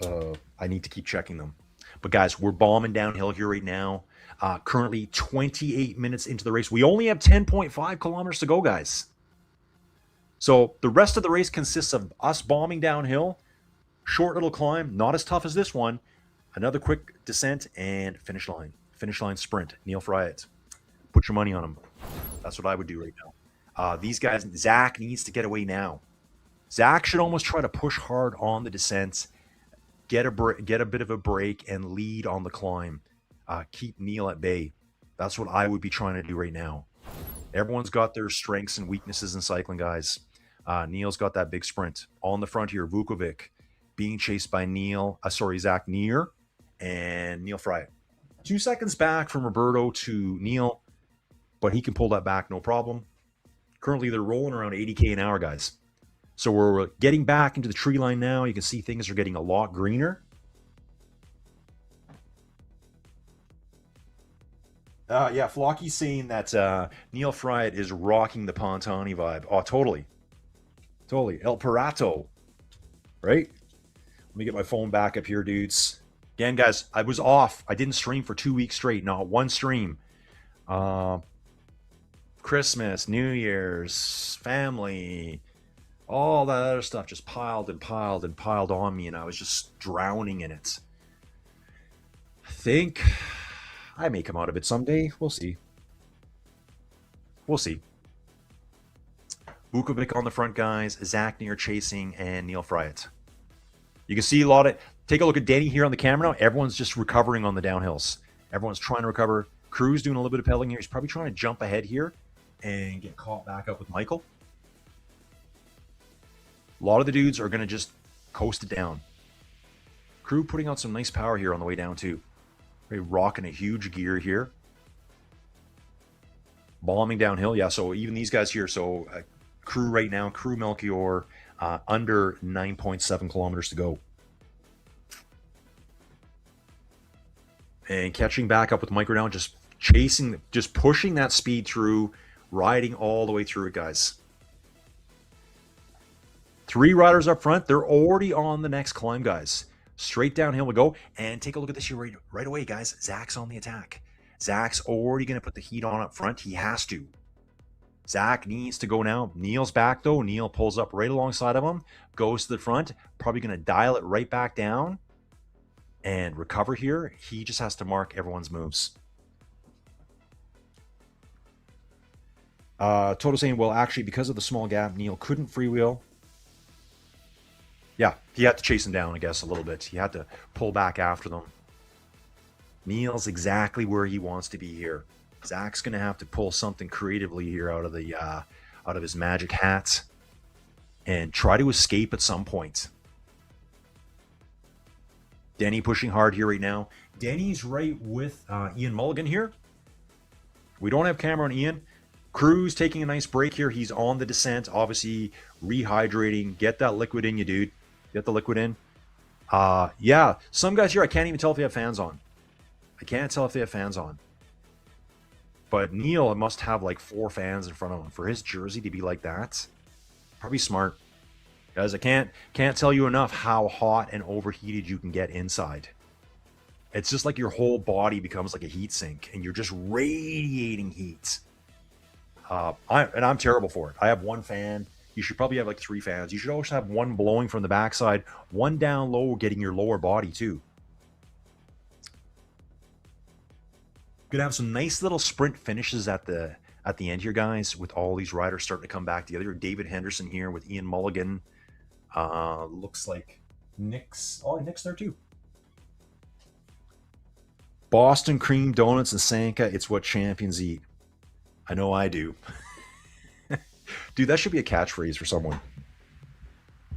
I need to keep checking them. But, guys, we're bombing downhill here right now. Currently 28 minutes into the race. We only have 10.5 kilometers to go, guys. So the rest of the race consists of us bombing downhill, short little climb, not as tough as this one, another quick descent, and finish line. Finish line sprint. Neil Friett. Put your money on him. That's what I would do right now. These guys, Zach needs to get away now. Zach should almost try to push hard on the descent, get a bit of a break, and lead on the climb. Keep Neil at bay. That's what I would be trying to do right now. Everyone's got their strengths and weaknesses in cycling, guys. Neil's got that big sprint. On the front here, Vukovic being chased by Zach Neer and Neil Fry. 2 seconds back from Roberto to Neil, but he can pull that back no problem. Currently, they're rolling around 80k an hour, guys. So we're getting back into the tree line now. You can see things are getting a lot greener. Yeah, Flocky's saying that Neil Friett is rocking the Pontani vibe. Oh, totally. El Pirato. Right? Let me get my phone back up here, dudes. Again, guys, I was off. I didn't stream for 2 weeks straight. Not one stream. Christmas, New Year's, family, all that other stuff just piled on me, and I was just drowning in it. I think I may come out of it someday. We'll see. Vukovic on the front, guys. Zach near chasing, and Neil Fryatt. You can see a lot of. Take a look at Danny here on the camera now. Everyone's just recovering on the downhills. Everyone's trying to recover. Crew's doing a little bit of pedaling here. He's probably trying to jump ahead here and get caught back up with Michael. A lot of the dudes are going to just coast it down. Crew putting out some nice power here on the way down, too. Really rocking a huge gear here. Bombing downhill. Yeah, so even these guys here. So Crew right now, Crew Melchior, under 9.7 kilometers to go. And catching back up with Micro now, just chasing, just pushing that speed through, riding all the way through it, guys. 3 riders up front. They're already on the next climb, guys. Straight downhill we go. And take a look at this here right away, guys. Zach's on the attack. Zach's already going to put the heat on up front. He has to. Zach needs to go now. Neil's back, though. Neil pulls up right alongside of him, goes to the front, probably going to dial it right back down and recover here. He just has to mark everyone's moves. Toto saying, well, actually, because of the small gap, Neil couldn't freewheel. Yeah, he had to chase them down, I guess, a little bit. He had to pull back after them. Neil's exactly where he wants to be here. Zach's going to have to pull something creatively here out of his magic hat and try to escape at some point. Denny pushing hard here right now. Denny's right with Ian Mulligan here. We don't have camera on Ian. Crew's taking a nice break here. He's on the descent, obviously rehydrating. Get that liquid in you, dude. Get the liquid in. Yeah, some guys here, I can't even tell if they have fans on. I can't tell if they have fans on. But Neil must have like 4 fans in front of him. For his jersey to be like that, probably smart. Guys, I can't tell you enough how hot and overheated you can get inside. It's just like your whole body becomes like a heat sink, and you're just radiating heat. I'm terrible for it. I have 1 fan. You should probably have like 3 fans. You should always have 1 blowing from the backside, 1 down low, getting your lower body too. Gonna have some nice little sprint finishes at the end here, guys, with all these riders starting to come back together. David Henderson here with Ian Mulligan. Looks like Nick's there too. Boston cream donuts and Sanka, it's what champions eat. I know I do. Dude, that should be a catchphrase for someone.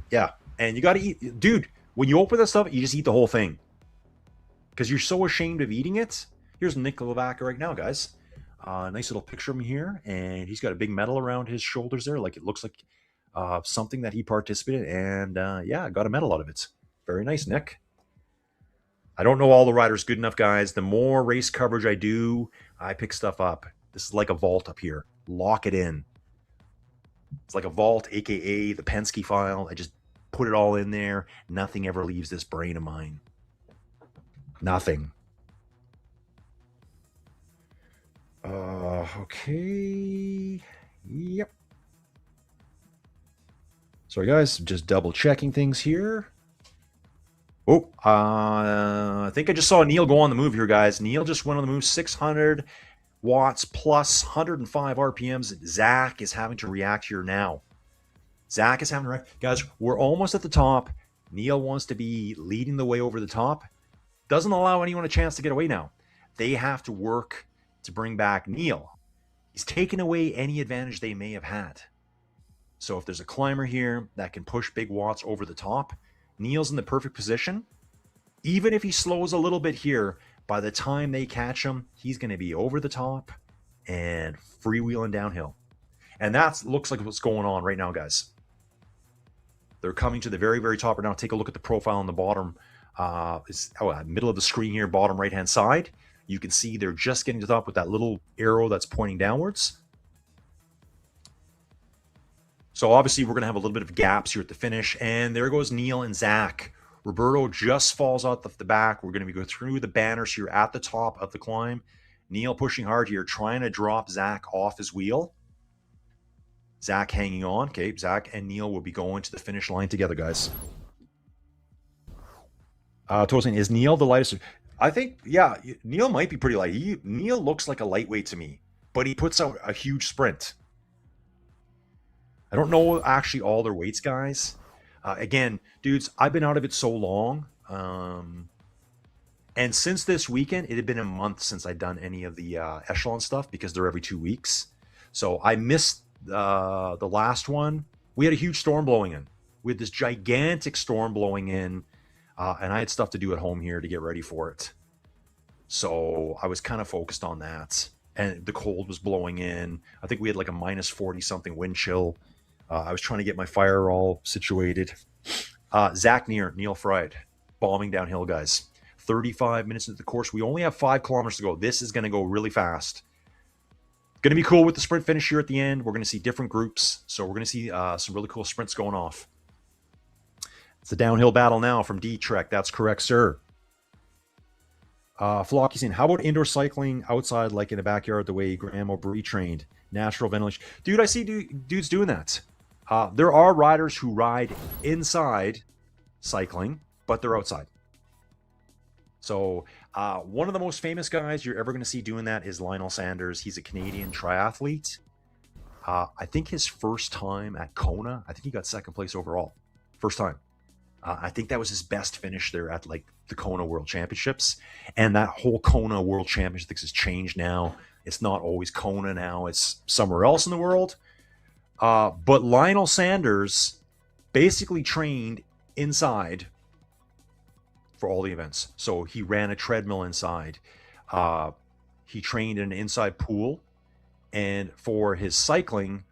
Yeah, and you got to eat. Dude, when you open this stuff, you just eat the whole thing. Because you're so ashamed of eating it. Here's Nick Levaca right now, guys. Nice little picture of him here. And he's got a big medal around his shoulders there. Like it looks like something that he participated in. And yeah, got a medal out of it. Very nice, Nick. I don't know all the riders good enough, guys. The more race coverage I do, I pick stuff up. This is like a vault up here. Lock it in. It's like a vault, aka the Penske file. I just put it all in there. Nothing ever leaves this brain of mine. Nothing. Okay. Yep. Sorry, guys. Just double checking things here. Oh, I think I just saw Neil go on the move here, guys. Neil just went on the move. 600 watts plus 105 RPMs. Zach is having to react here now. Zach is having to react. Guys, we're almost at the top. Neil wants to be leading the way over the top. Doesn't allow anyone a chance to get away now. They have to work to bring back Neil. He's taken away any advantage they may have had. So if there's a climber here that can push big watts over the top, Neil's in the perfect position. Even if he slows a little bit here, by the time they catch him, he's going to be over the top and freewheeling downhill. And that looks like what's going on right now, guys. They're coming to the very, very top right now. Take a look at the profile on the bottom. Middle of the screen here, bottom right-hand side. You can see they're just getting to the top with that little arrow that's pointing downwards. So obviously we're going to have a little bit of gaps here at the finish. And there goes Neil and Zach. Roberto just falls out the back. We're going to be going through the banners here at the top of the climb. Neil pushing hard here, trying to drop Zach off his wheel. Zach hanging on. Okay, Zach and Neil will be going to the finish line together, guys. Tosin, is Neil the lightest? I think, yeah, Neil might be pretty light. Neil looks like a lightweight to me, but he puts out a huge sprint. I don't know actually all their weights, guys. Again, dudes, I've been out of it so long. And since this weekend, it had been a month since I'd done any of the Echelon stuff because they're every 2 weeks. So I missed the last one. We had a huge storm blowing in. We had this gigantic storm blowing in, and I had stuff to do at home here to get ready for it. So I was kind of focused on that. And the cold was blowing in. I think we had like a minus 40 something wind chill. I was trying to get my fire all situated. Zach Neil Fried, bombing downhill, guys. 35 minutes into the course. We only have 5 kilometers to go. This is going to go really fast. Going to be cool with the sprint finish here at the end. We're going to see different groups. So we're going to see some really cool sprints going off. It's a downhill battle now from D-Trek. That's correct, sir. Flocky saying, how about indoor cycling outside, like in the backyard, the way Grandma Bree trained? Natural ventilation. Dude, I see dudes doing that. There are riders who ride inside cycling, but they're outside. So one of the most famous guys you're ever going to see doing that is Lionel Sanders. He's a Canadian triathlete. I think his first time at Kona, I think he got second place overall. First time. I think that was his best finish there at like the Kona World Championships. And that whole Kona World Championships has changed now. It's not always Kona now. It's somewhere else in the world. But Lionel Sanders basically trained inside for all the events. So he ran a treadmill inside. He trained in an inside pool. And for his cycling,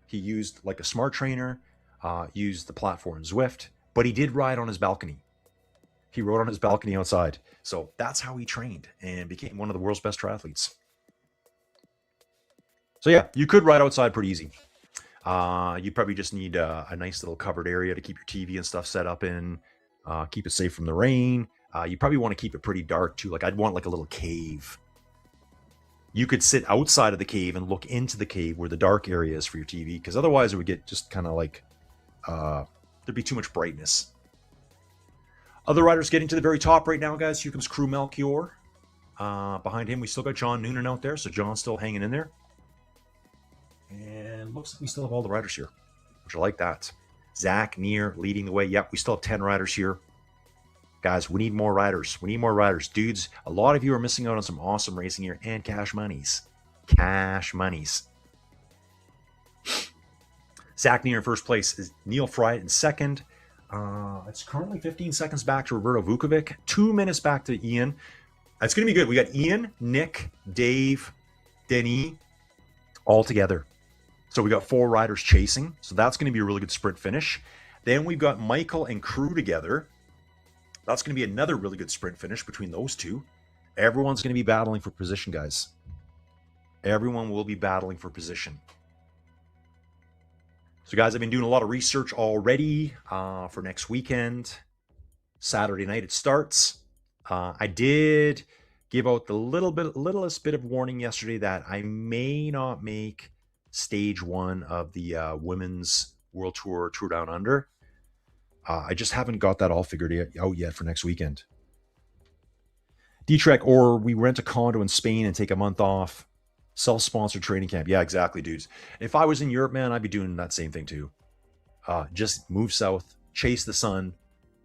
he used like a smart trainer, used the platform Zwift. But he did ride on his balcony. He rode on his balcony outside. So that's how he trained and became one of the world's best triathletes. So yeah, you could ride outside pretty easy. You probably just need a nice little covered area to keep your TV and stuff set up in. Keep it safe from the rain. You probably want to keep it pretty dark too. Like I'd want like a little cave. You could sit outside of the cave and look into the cave where the dark area is for your TV, because otherwise it would get just kind of like... there'd be too much brightness. Other riders getting to the very top right now, guys. Here comes Crew Melchior. Behind him, we still got John Noonan out there. So John's still hanging in there. And looks like we still have all the riders here, which I like that. Zach Near leading the way. Yep, we still have 10 riders here. Guys, we need more riders. We need more riders. Dudes, a lot of you are missing out on some awesome racing here and cash monies. Cash monies. Zach Near in first place is Neil Fry in second. It's currently 15 seconds back to Roberto Vukovic. 2 minutes back to Ian. It's going to be good. We got Ian, Nick, Dave, Denny all together. So we got 4 riders chasing. So that's going to be a really good sprint finish. Then we've got Michael and Crew together. That's going to be another really good sprint finish between those two. Everyone's going to be battling for position, guys. Everyone will be battling for position. So guys, I've been doing a lot of research already for next weekend. Saturday night it starts. I did give out the littlest bit of warning yesterday that I may not make stage 1 of the Women's World Tour Down Under. I just haven't got that all figured out yet for next weekend. D-Trek, or we rent a condo in Spain and take a month off. Self-sponsored training camp. Yeah, exactly, dudes. If I was in Europe, man, I'd be doing that same thing too. Just move south, chase the sun,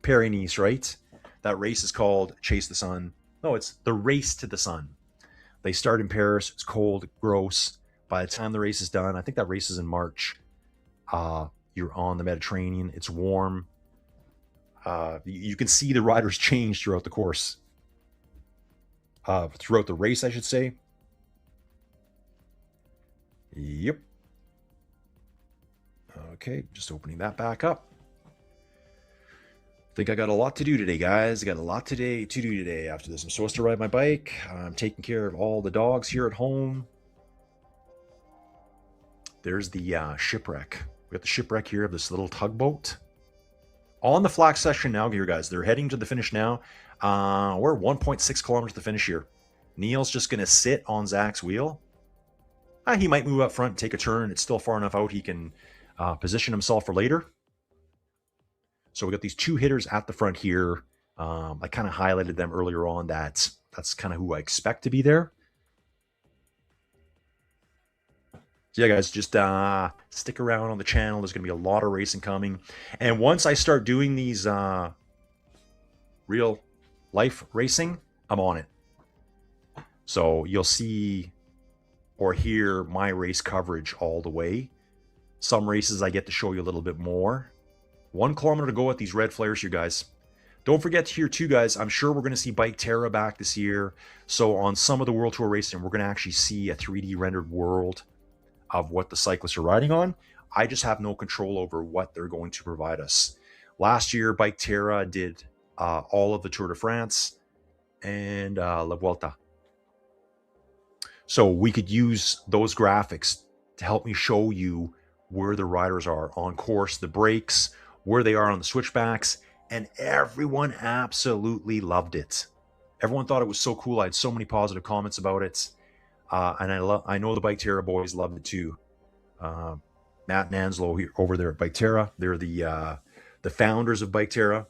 Paris-Nice, right? That race is called Chase the Sun. No, it's the Race to the Sun. They start in Paris. It's cold, gross. By the time the race is done, I think that race is in March. You're on the Mediterranean. It's warm. You can see the riders change throughout the course. Throughout the race, I should say. Yep. Okay, just opening that back up. I think I got a lot to do today, guys. I got a lot to do today after this. I'm supposed to ride my bike. I'm taking care of all the dogs here at home. There's the shipwreck. We got the shipwreck here of this little tugboat. On the flag section now here, guys. They're heading to the finish now. We're 1.6 kilometers to the finish here. Neil's just going to sit on Zach's wheel. He might move up front and take a turn. It's still far enough out he can position himself for later. So we got these 2 hitters at the front here. I kind of highlighted them earlier on. That's kind of who I expect to be there. So yeah, guys, just stick around on the channel. There's going to be a lot of racing coming. And once I start doing these real life racing, I'm on it. So you'll see or hear my race coverage all the way. Some races I get to show you a little bit more. 1 kilometer to go with these red flares, you guys. Don't forget to hear too, guys. I'm sure we're going to see Bike Terra back this year. So on some of the World Tour racing, we're going to actually see a 3D rendered world of what the cyclists are riding on. I just have no control over what they're going to provide us. Last year, Bike Terra did all of the Tour de France and La Vuelta. So we could use those graphics to help me show you where the riders are on course, the breaks, where they are on the switchbacks, and everyone absolutely loved it. Everyone thought it was so cool. I had so many positive comments about it. And I know the Bike Terra boys loved it too. Matt and Anslo here, over there at Bike Terra. They're the founders of Bike Terra.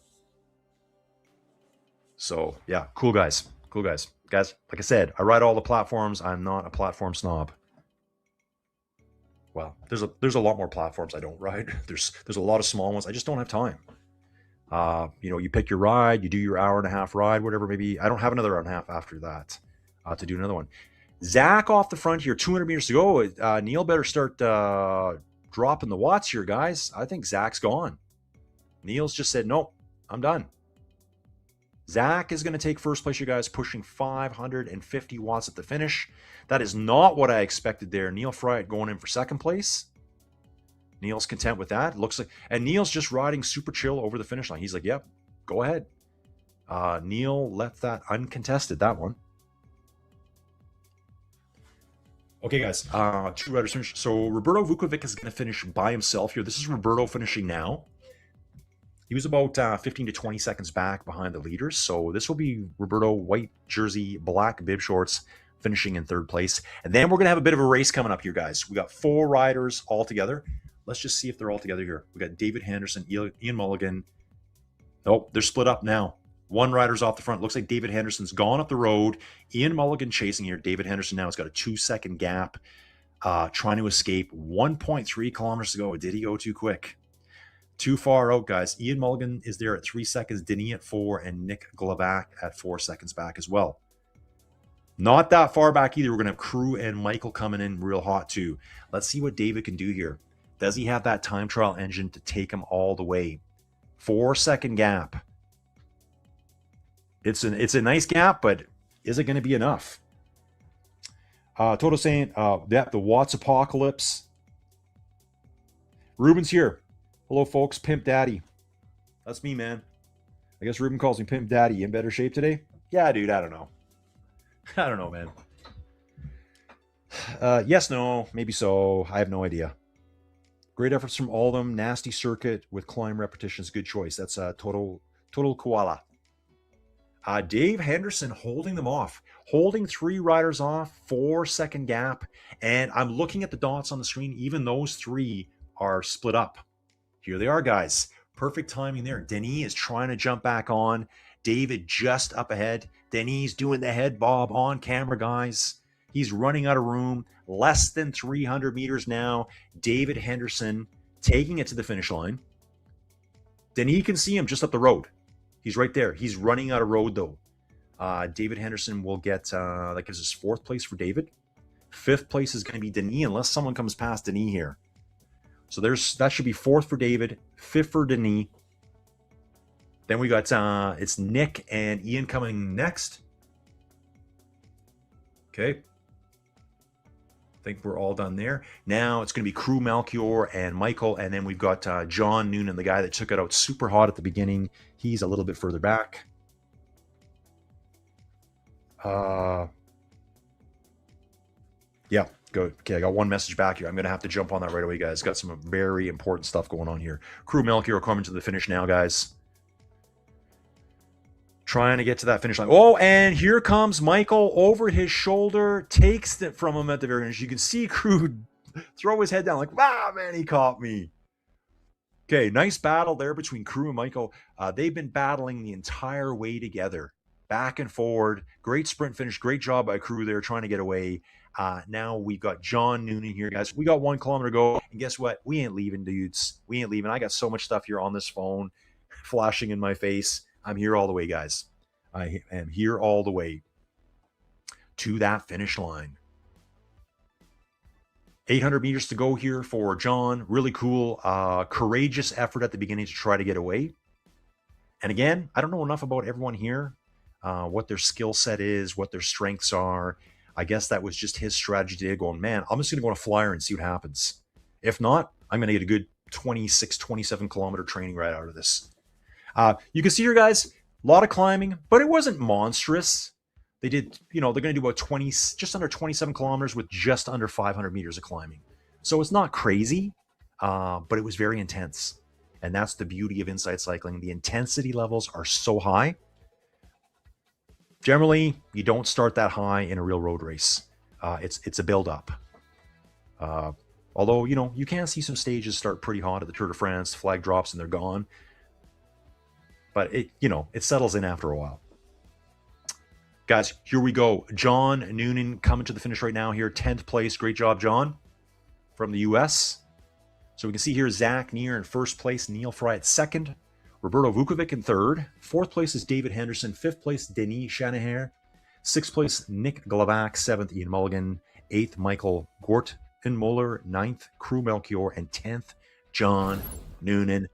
So yeah, cool guys. Cool guys. Guys, like I said, I ride all the platforms. I'm not a platform snob. Well, there's a lot more platforms I don't ride. There's a lot of small ones. I just don't have time. You pick your ride, you do your hour and a half ride, whatever. Maybe I don't have another hour and a half after that to do another one. Zach off the front here, 200 meters to go. Neil better start dropping the watts here, guys. I think Zach's gone. Neil's just said, nope, I'm done. Zach is going to take first place, you guys, pushing 550 watts at the finish. That is not what I expected there. Neil Fried going in for second place. Neil's content with that. Looks like, and Neil's just riding super chill over the finish line. He's like, yep, go ahead. Neil left that uncontested, that one. Okay, guys, 2 riders finished. So Roberto Vukovic is going to finish by himself here. This is Roberto finishing now. He was about 15 to 20 seconds back behind the leaders. So this will be Roberto, white jersey, black bib shorts, finishing in third place. And then we're going to have a bit of a race coming up here, guys. We got 4 riders all together. Let's just see if they're all together here. We got David Henderson, Ian Mulligan. Nope, they're split up now. 1 rider's off the front. Looks like David Henderson's gone up the road. Ian Mulligan chasing here. David Henderson now has got a 2-second gap, trying to escape. 1.3 kilometers to go. Did he go too quick? Too far out, guys. Ian Mulligan is there at 3 seconds, Denis at 4, and Nick Glavac at 4 seconds back as well. Not that far back either. We're going to have Crew and Michael coming in real hot too. Let's see what David can do here. Does he have that time trial engine to take him all the way? 4-second gap. It's a nice gap, but is it going to be enough? Toto saying, the Watts Apocalypse. Ruben's here. Hello, folks. Pimp Daddy. That's me, man. I guess Ruben calls me Pimp Daddy. You in better shape today? Yeah, dude. I don't know. I don't know, man. Yes, no, maybe so. I have no idea. Great efforts from all of them. Nasty circuit with climb repetitions. Good choice. That's total koala. Dave Henderson holding them off. Holding 3 riders off. 4-second gap. And I'm looking at the dots on the screen. Even those 3 are split up. Here they are, guys. Perfect timing there. Denis is trying to jump back on. David just up ahead. Denis doing the head bob on camera, guys. He's running out of room. Less than 300 meters now. David Henderson taking it to the finish line. Denis can see him just up the road. He's right there. He's running out of road, though. David Henderson will get, that gives us 4th place for David. 5th place is going to be Denis, unless someone comes past Denis here. So that should be 4th for David, 5th for Denis. Then we got, it's Nick and Ian coming next. Okay. I think we're all done there. Now it's going to be Crew, Melchior, and Michael. And then we've got John Noonan, the guy that took it out super hot at the beginning. He's a little bit further back. Yeah, good. Okay, I got one message back here. I'm going to have to jump on that right away, guys. Got some very important stuff going on here. Crew, Melchior coming to the finish now, guys. Trying to get to that finish line. Oh, and here comes Michael over his shoulder, takes it from him at the very end. You can see Crew throw his head down like, wow, man, he caught me. Okay, nice battle there between Crew and Michael. They've been battling the entire way together. back and forward. Great sprint finish. Great job by crew there trying to get away. Now we've got John Noonan here, guys. We got 1 kilometer to go. And guess what? We ain't leaving, dudes. We ain't leaving. I got so much stuff here on this phone flashing in my face. I'm here all the way, guys. I am here all the way to that finish line. 800 meters to go here for John. Really cool, courageous effort at the beginning to try to get away. And again, I don't know enough about everyone here, what their skill set is, what their strengths are. I guess that was just his strategy today, going, man, I'm just going to go on a flyer and see what happens. If not, I'm going to get a good 26, 27 kilometer training right out of this. You can see here, guys, a lot of climbing, but it wasn't monstrous. They did, they're going to do about just under 27 kilometers with just under 500 meters of climbing. So it's not crazy, but it was very intense. And that's the beauty of inside cycling. The intensity levels are so high. Generally, you don't start that high in a real road race. It's a build-up. Although, you can see some stages start pretty hot at the Tour de France, flag drops and they're gone. But it settles in after a while. Guys, here we go. John Noonan coming to the finish right now here. 10th place. Great job, John, from the U.S. So we can see here Zach Neer in first place. Neil Fry at second. Roberto Vukovic in third. Fourth place is David Henderson. Fifth place, Denis Shanaher. Sixth place, Nick Glavac. Seventh, Ian Mulligan. Eighth, Michael Gortenmoller. Ninth, Crew Melchior. And 10th, John Noonan.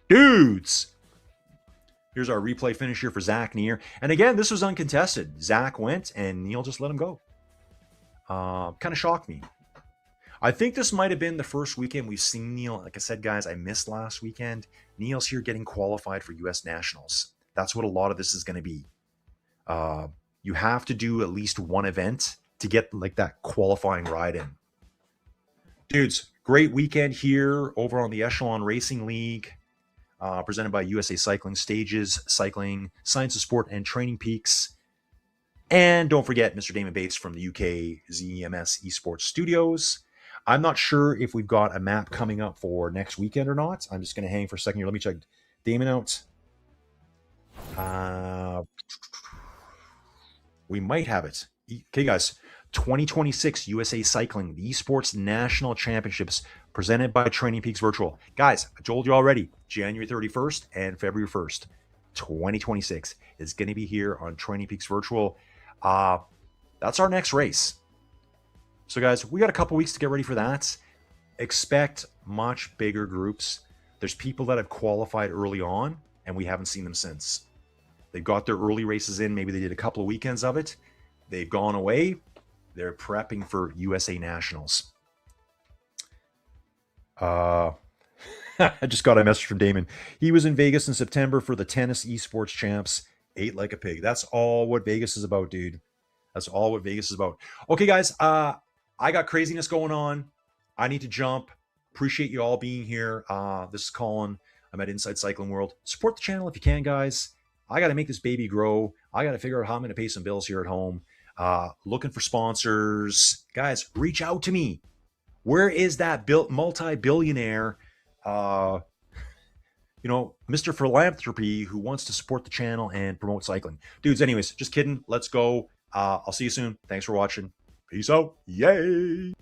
Dudes! Here's our replay finish here for Zach Neer. And again, this was uncontested. Zach went and Neil just let him go. Kind of shocked me. I think this might have been the first weekend we've seen Neil. Like I said, guys, I missed last weekend. Neil's here getting qualified for U.S. Nationals. That's what a lot of this is going to be. You have to do at least one event to get like that qualifying ride in. Dudes, great weekend here over on the Echelon Racing League. Presented by USA Cycling, Stages, Cycling, Science of Sport, and Training Peaks. And don't forget Mr. Damon Bates from the UK ZEMS Esports Studios. I'm not sure if we've got a map coming up for next weekend or not. I'm just going to hang for a second here. Let me check Damon out. We might have it. Okay, guys. 2026 USA Cycling, the Esports National Championships, presented by Training Peaks Virtual. Guys, I told you already, January 31st and February 1st, 2026 is going to be here on Training Peaks Virtual. That's our next race. So guys, we got a couple weeks to get ready for that. Expect much bigger groups. There's people that have qualified early on, and we haven't seen them since. They've got their early races in. Maybe they did a couple of weekends of it. They've gone away. They're prepping for USA Nationals. I just got a message from Damon. He was in Vegas in September for the tennis esports champs. Ate like a pig. That's all what Vegas is about, dude. That's all what Vegas is about. Okay, guys. I got craziness going on. I need to jump. Appreciate you all being here. This is Colin. I'm at Inside Cycling World. Support the channel if you can, guys. I got to make this baby grow. I got to figure out how I'm going to pay some bills here at home. Looking for sponsors. Guys, reach out to me. Where is that multi-billionaire, Mr. Philanthropy who wants to support the channel and promote cycling? Dudes, anyways, just kidding. Let's go. I'll see you soon. Thanks for watching. Peace out. Yay.